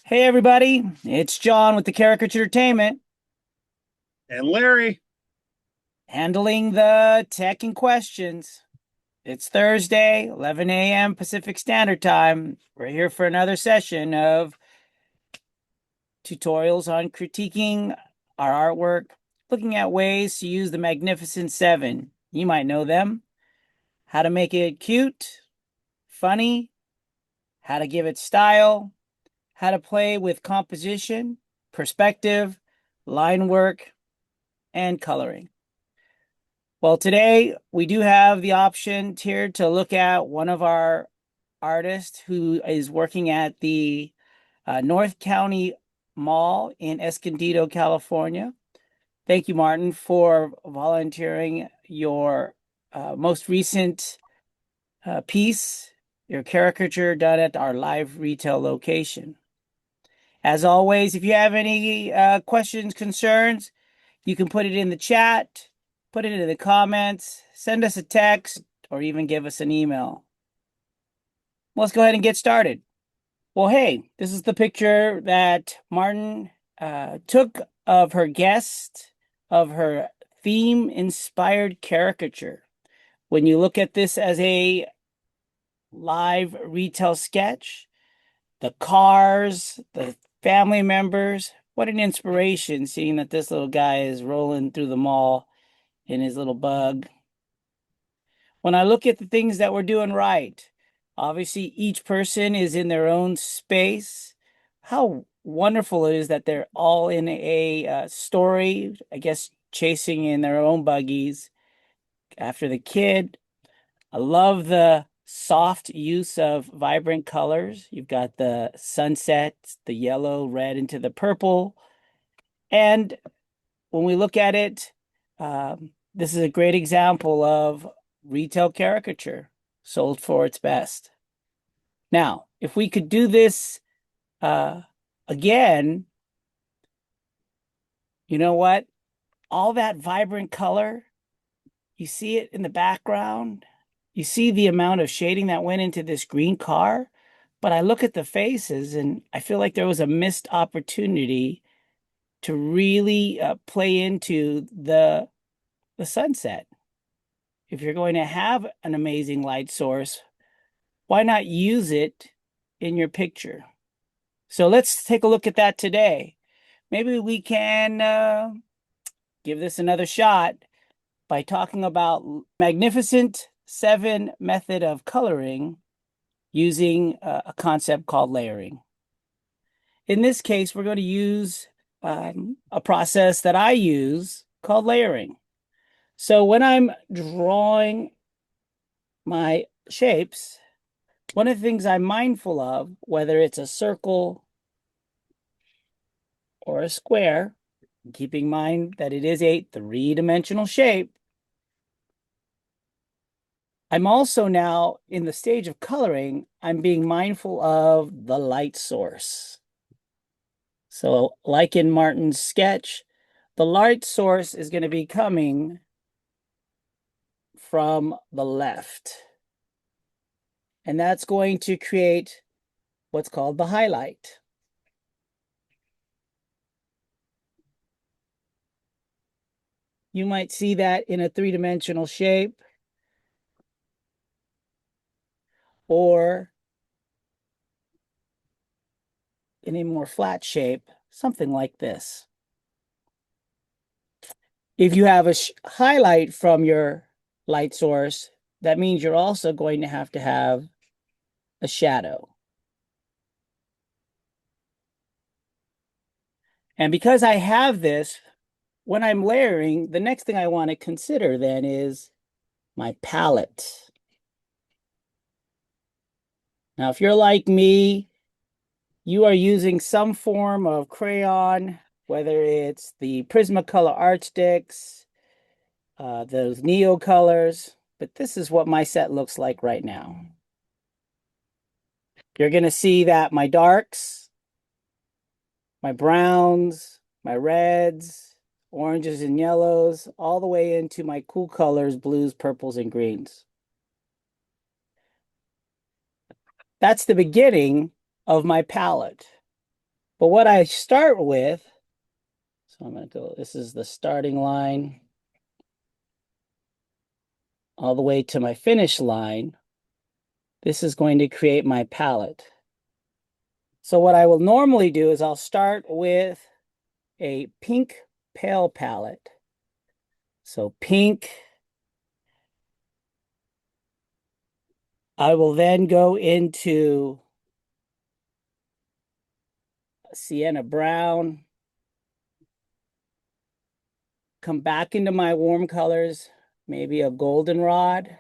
Hey everybody, it's John with the Caricature Entertainment, And Larry, handling the tech and questions. It's Thursday, 11 a.m. Pacific Standard Time. We're here for another session of tutorials on critiquing our artwork, looking at ways to use the Magnificent Seven. You might know them. How to make it cute, funny, how to give it style, how to play with composition, perspective, line work, and coloring. Well, today we do have the option here to look at one of our artists who is working at the North County Mall in Escondido, California. Thank you, Martin, for volunteering your most recent piece, your caricature done at our live retail location. As always, if you have any questions, concerns, you can put it in the chat, put it in the comments, send us a text, or even give us an email. Let's go ahead and get started. Well, hey, this is the picture that Martin took of her guest, of her theme-inspired caricature. When you look at this as a live retail sketch, the cars, the family members, what an inspiration seeing that this little guy is rolling through the mall in his little bug. When I look at the things that we're doing right, obviously each person is in their own space. How wonderful it is that they're all in a story, I guess, chasing in their own buggies after the kid. I love the soft use of vibrant colors. You've got the sunset, the yellow, red into the purple. And when we look at it, this is a great example of retail caricature sold for its best. Now, if we could do this uh, again, you know what? All that vibrant color, you see it in the background. You see the amount of shading that went into this green car. But I look at the faces and I feel like there was a missed opportunity to really play into the sunset. If you're going to have an amazing light source, why not use it in your picture? So let's take a look at that today. Maybe we can give this another shot by talking about Magnificent Seven method of coloring using a concept called layering. In this case, we're going to use a process that I use called layering. So when I'm drawing my shapes, one of the things I'm mindful of, whether it's a circle or a square, keeping in mind that it is a three-dimensional shape, I'm also now in the stage of coloring, I'm being mindful of the light source. So like in Martin's sketch, the light source is going to be coming from the left. And that's going to create what's called the highlight. You might see that in a three-dimensional shape or in a more flat shape, something like this. If you have a highlight from your light source, that means you're also going to have a shadow. And because I have this, when I'm layering, the next thing I want to consider then is my palette. Now, if you're like me, you are using some form of crayon, whether it's the Prismacolor art sticks, those Neo colors, but this is what my set looks like right now. You're going to see that my darks, my browns, my reds, oranges and yellows, all the way into my cool colors, blues, purples, and greens. That's the beginning of my palette. But what I start with, so I'm going to go, this is the starting line all the way to my finish line. This is going to create my palette. So what I will normally do is I'll start with a pink pale palette. So pink. I will then go into sienna brown, come back into my warm colors, maybe a goldenrod,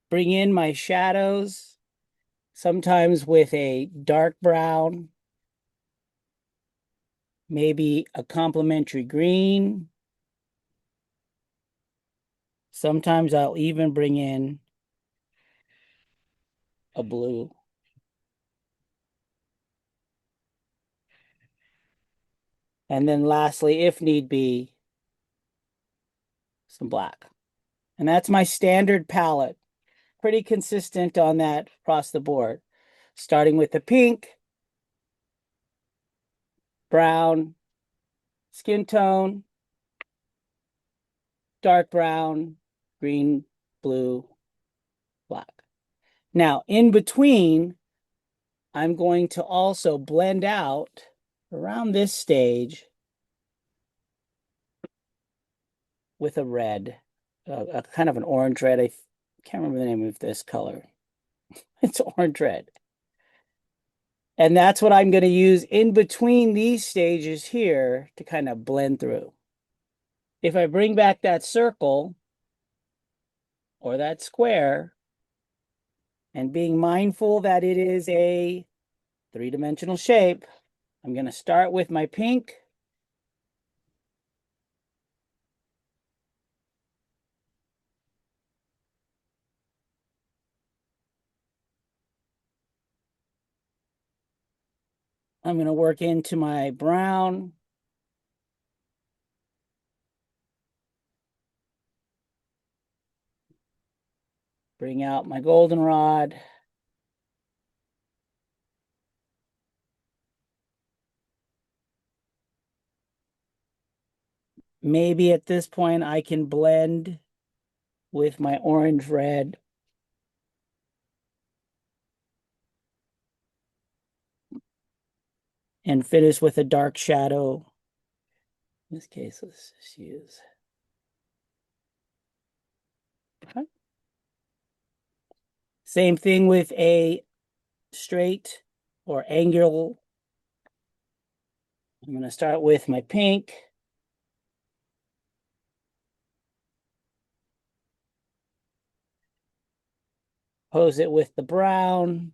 bring in my shadows, sometimes with a dark brown, maybe a complementary green. Sometimes I'll even bring in a blue. And then lastly, if need be, some black. And that's my standard palette. Pretty consistent on that across the board. Starting with the pink, brown, skin tone, dark brown, green, blue, black. Now, in between, I'm going to also blend out around this stage with a red, a kind of an orange red. I can't remember the name of this color. It's orange red. And that's what I'm going to use in between these stages here to kind of blend through. If I bring back that circle or that square, and being mindful that it is a three-dimensional shape, I'm going to start with my pink. I'm going to work into my brown. Bring out my goldenrod. Maybe at this point I can blend with my orange red. And finish with a dark shadow. In this case, let's just use. Okay. Same thing with a straight or angular. I'm going to start with my pink. Pose it with the brown.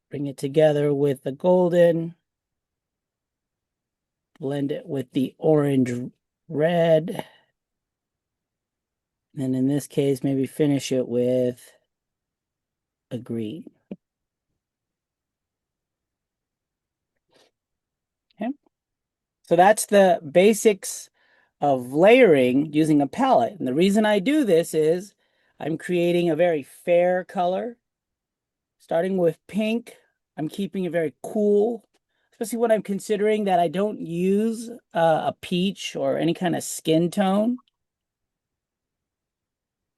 Bring it together with the golden. Blend it with the orange red. And in this case, maybe finish it with a green. Okay. So that's the basics of layering using a palette. And the reason I do this is I'm creating a very fair color. Starting with pink, I'm keeping it very cool, especially when I'm considering that I don't use a peach or any kind of skin tone.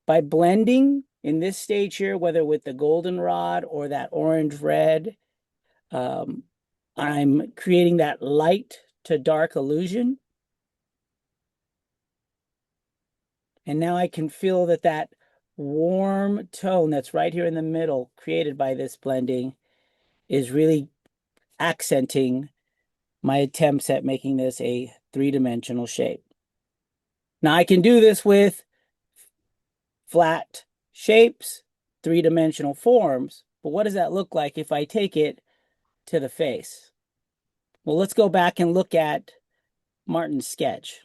By blending in this stage here, whether with the goldenrod or that orange red, I'm creating that light to dark illusion. And now I can feel that that warm tone that's right here in the middle created by this blending is really accenting my attempts at making this a three-dimensional shape. Now I can do this with flat shapes, three-dimensional forms, but what does that look like if I take it to the face? Well, let's go back and look at Martin's sketch.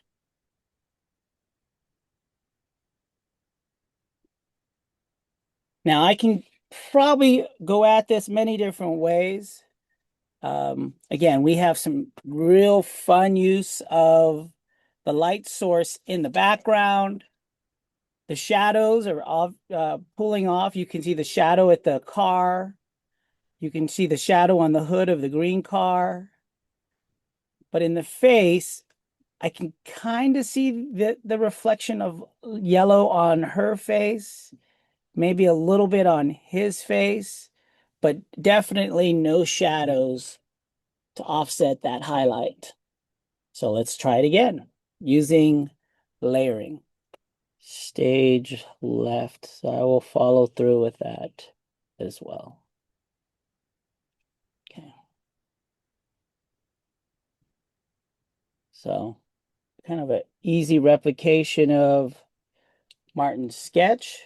Now I can probably go at this many different ways. Again, we have some real fun use of the light source in the background. The shadows are off, pulling off. You can see the shadow at the car. You can see the shadow on the hood of the green car. But in the face, I can kind of see the reflection of yellow on her face, maybe a little bit on his face, but definitely no shadows to offset that highlight. So let's try it again using layering. Stage left. So I will follow through with that as well. Okay. So kind of an easy replication of Martin's sketch.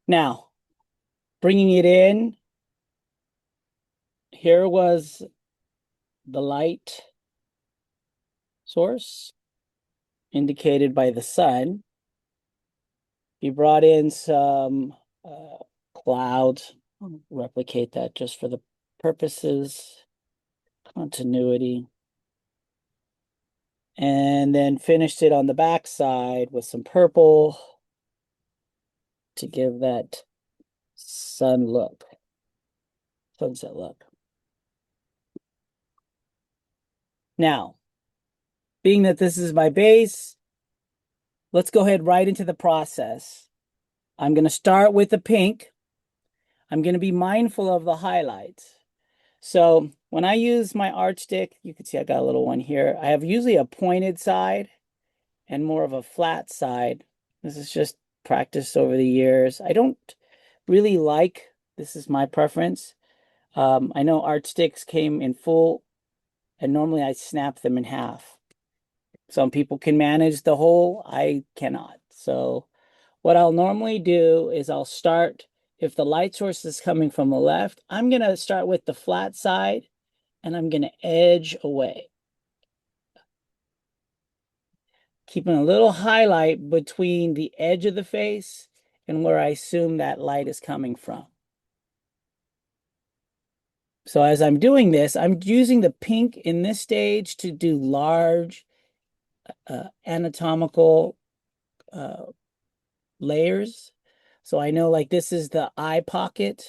Now, bringing it in, here was the light source indicated by the sun. He brought in some clouds. I'll replicate that just for the purposes, continuity. And then finished it on the back side with some purple to give that sun look, sunset look. Now, being that this is my base, let's go ahead right into the process. I'm going to start with the pink. I'm going to be mindful of the highlights. So when I use my art stick, you can see I got a little one here. I have usually a pointed side and more of a flat side. This is just practice over the years. I don't really like, this is my preference. I know art sticks came in full, and normally I snap them in half. Some people can manage the whole, I cannot. So what I'll normally do is I'll start, if the light source is coming from the left, I'm going to start with the flat side and I'm going to edge away. Keeping a little highlight between the edge of the face and where I assume that light is coming from. So as I'm doing this, I'm using the pink in this stage to do large anatomical layers. So I know like this is the eye pocket.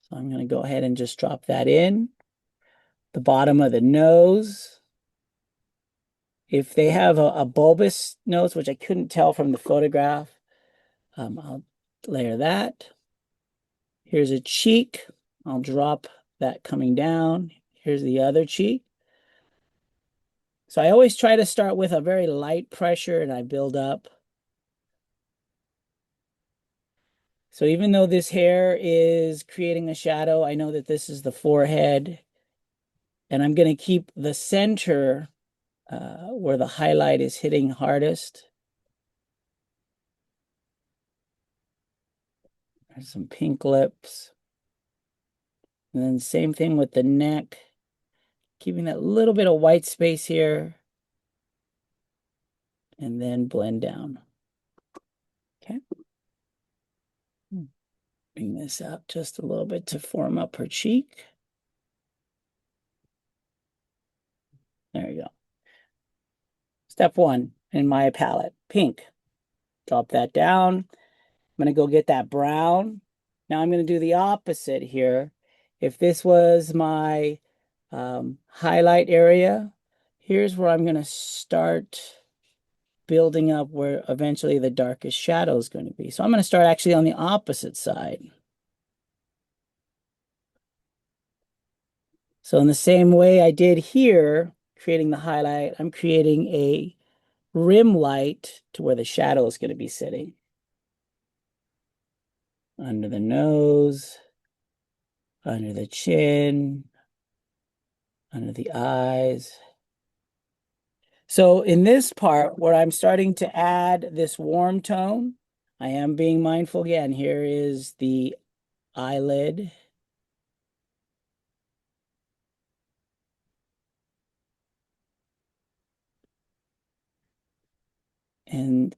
So I'm going to go ahead and just drop that in. The bottom of the nose. If they have a bulbous nose, which I couldn't tell from the photograph, I'll layer that. Here's a cheek. I'll drop that coming down. Here's the other cheek. So I always try to start with a very light pressure and I build up. So even though this hair is creating a shadow, I know that this is the forehead. And I'm going to keep the center where the highlight is hitting hardest. There's some pink lips. And then same thing with the neck. Keeping that little bit of white space here. And then blend down. Okay. Bring this up just a little bit to form up her cheek. There you go. Step one in my palette, pink. Drop that down. I'm going to go get that brown. Now I'm going to do the opposite here. If this was my highlight area, here's where I'm going to start building up where eventually the darkest shadow is going to be. So I'm going to start actually on the opposite side. So in the same way I did here, creating the highlight, I'm creating a rim light to where the shadow is going to be sitting. Under the nose, under the chin, under the eyes. So in this part where I'm starting to add this warm tone, I am being mindful again. Here is the eyelid. And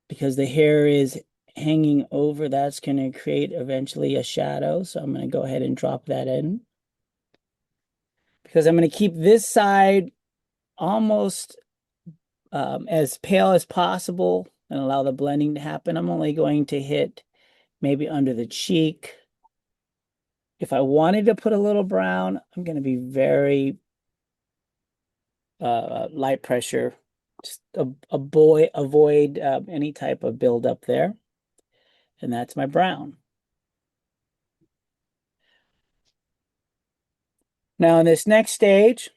because the hair is hanging over, that's going to create eventually a shadow. So I'm going to go ahead and drop that in. because I'm going to keep this side almost as pale as possible and allow the blending to happen. I'm only going to hit maybe under the cheek. If I wanted to put a little brown, I'm going to be very light pressure. Just avoid any type of buildup there. And that's my brown. Now in this next stage,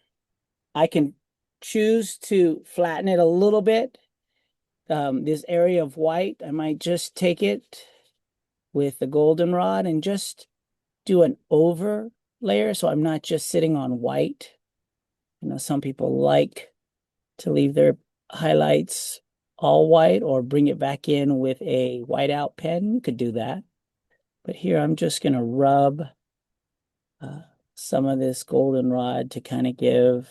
I can choose to flatten it a little bit. This area of white, I might just take it with the goldenrod and just do an over layer so I'm not just sitting on white. You know, some people like to leave their highlights all white or bring it back in with a whiteout pen. You could do that. But here I'm just going to rub uh, some of this goldenrod to kind of give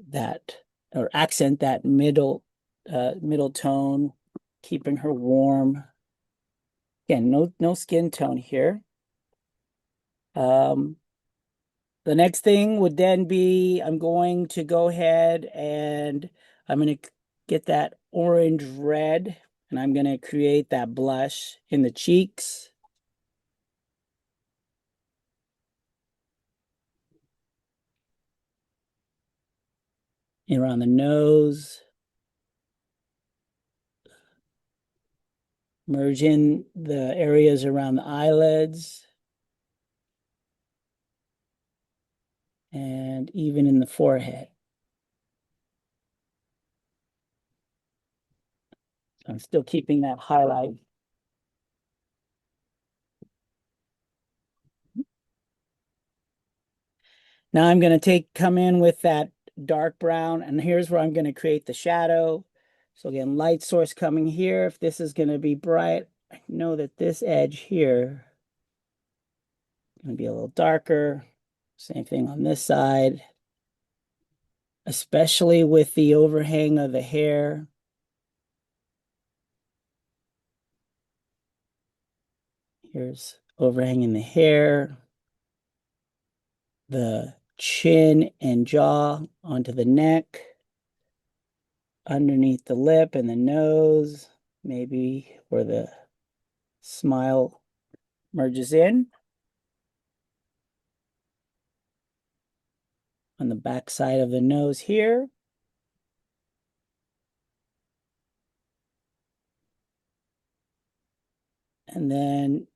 that or accent that middle tone, keeping her warm. Again, no skin tone here. The next thing would then be I'm going to go ahead and I'm going to get that orange red and I'm going to create that blush in the cheeks. Around the nose. Merge in the areas around the eyelids. And even in the forehead. So I'm still keeping that highlight. Now I'm going to come in with that dark brown, and here's where I'm going to create the shadow. So again, light source coming here. If this is going to be bright, I know that this edge here is going to be a little darker. Same thing on this side, especially with the overhang of the hair. Here's overhanging the hair, the chin and jaw onto the neck, underneath the lip and the nose, maybe where the smile merges in. On the back side of the nose here. And then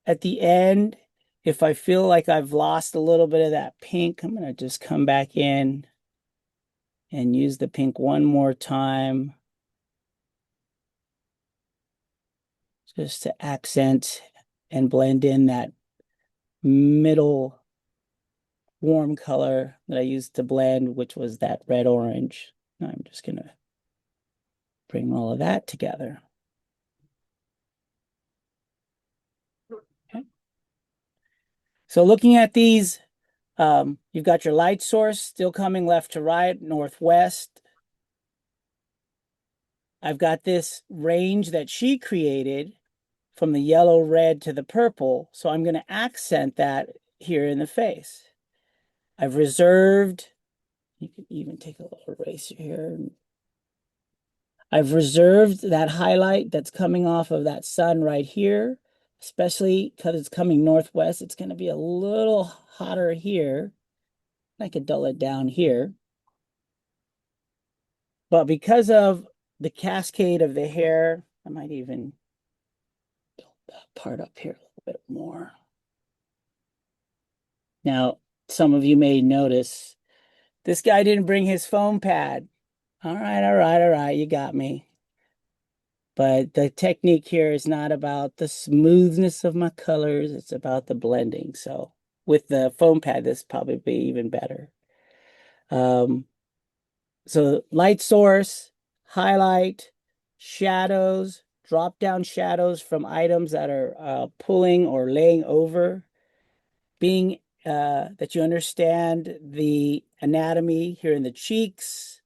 at the end, if I feel like I've lost a little bit of that pink, I'm going to just come back in and use the pink one more time just to accent and blend in that middle warm color that I used to blend, which was that red orange. I'm just going to bring all of that together. Okay. So looking at these, you've got your light source still coming left to right, northwest. I've got this range that she created from the yellow, red to the purple. So I'm going to accent that here in the face. I've reserved, you can even take a little eraser here. I've reserved that highlight that's coming off of that sun right here, especially because it's coming northwest. It's going to be a little hotter here. I could dull it down here. But because of the cascade of the hair, I might even build that part up here a little bit more. Now, some of you may notice this guy didn't bring his foam pad. All right, you got me. But the technique here is not about the smoothness of my colors, it's about the blending. So with the foam pad, this probably be even better. So light source, highlight, shadows, drop down shadows from items that are pulling or laying over, being that you understand the anatomy here in the cheeks,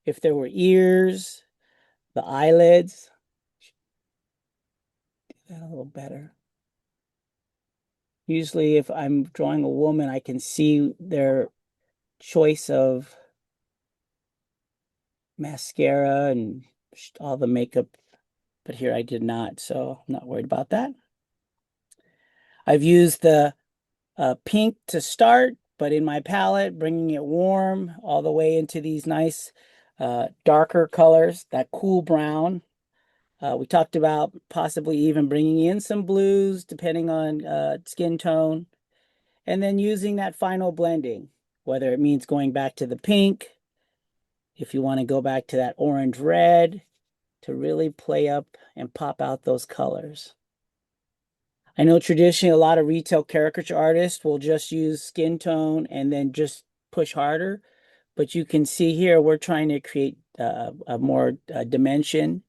if there were ears, the eyelids. Do that a little better. Usually, if I'm drawing a woman, I can see their choice of mascara and all the makeup, but here I did not, so I'm not worried about that. I've used the pink to start, but in my palette, bringing it warm all the way into these nice darker colors, that cool brown. We talked about possibly even bringing in some blues depending on skin tone, and then using that final blending, whether it means going back to the pink, if you want to go back to that orange red to really play up and pop out those colors. I know traditionally a lot of retail caricature artists will just use skin tone and then just push harder, but you can see here we're trying to create a more dimension.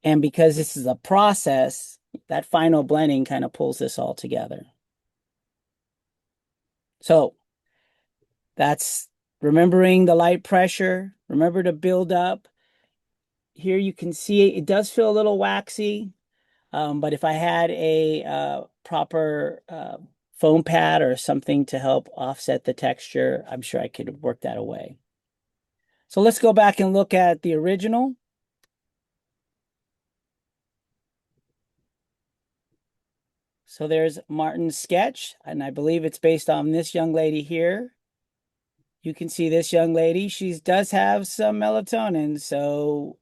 And because this is a process, that final blending kind of pulls this all together. So that's remembering the light pressure. Remember to build up. Here you can see it does feel a little waxy, but if I had a proper foam pad or something to help offset the texture, I'm sure I could work that away. So let's go back and look at the original. So there's Martin's sketch, and I believe it's based on this young lady here. You can see this young lady. She does have some melatonin, so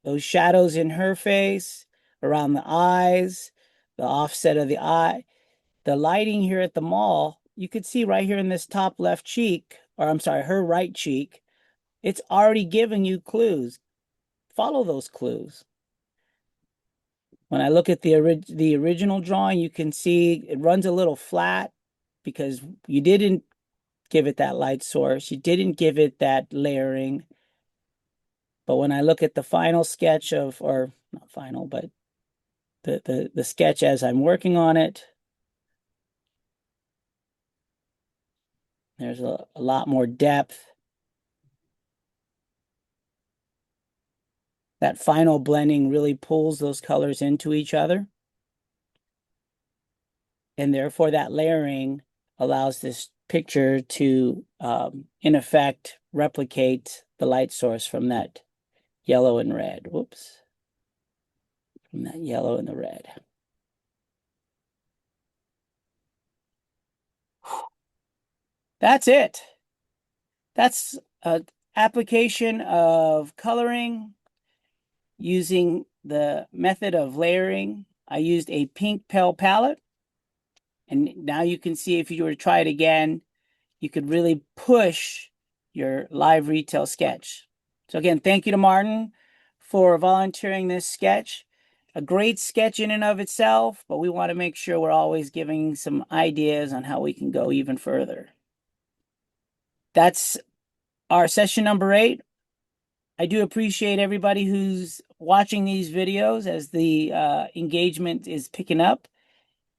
those shadows in her face, around the eyes, the offset of the eye, the lighting here at the mall, you could see right here in this top left cheek, or I'm sorry, her right cheek, it's already giving you clues. Follow those clues. When I look at the original drawing, you can see it runs a little flat because you didn't give it that light source. You didn't give it that layering. But when I look at the final sketch of, or not final, but the sketch as I'm working on it, there's a lot more depth. That final blending really pulls those colors into each other. And therefore that layering allows this picture to, in effect, replicate the light source from that yellow and red. Whoops. From that yellow and the red. That's it. That's an application of coloring using the method of layering. I used a pink pale palette. And now you can see if you were to try it again, you could really push your live retail sketch. So again, thank you to Martin for volunteering this sketch. A great sketch in and of itself, but we want to make sure we're always giving some ideas on how we can go even further. That's our session number 8. I do appreciate everybody who's watching these videos as the engagement is picking up.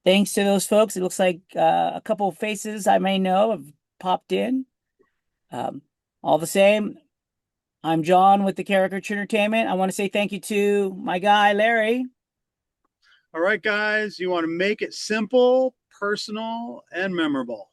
Thanks to those folks. It looks like a couple of faces I may know have popped in. All the same, I'm John with the Caricature Entertainment. I want to say thank you to my guy, Larry. All right, guys, you want to make it simple, personal, and memorable.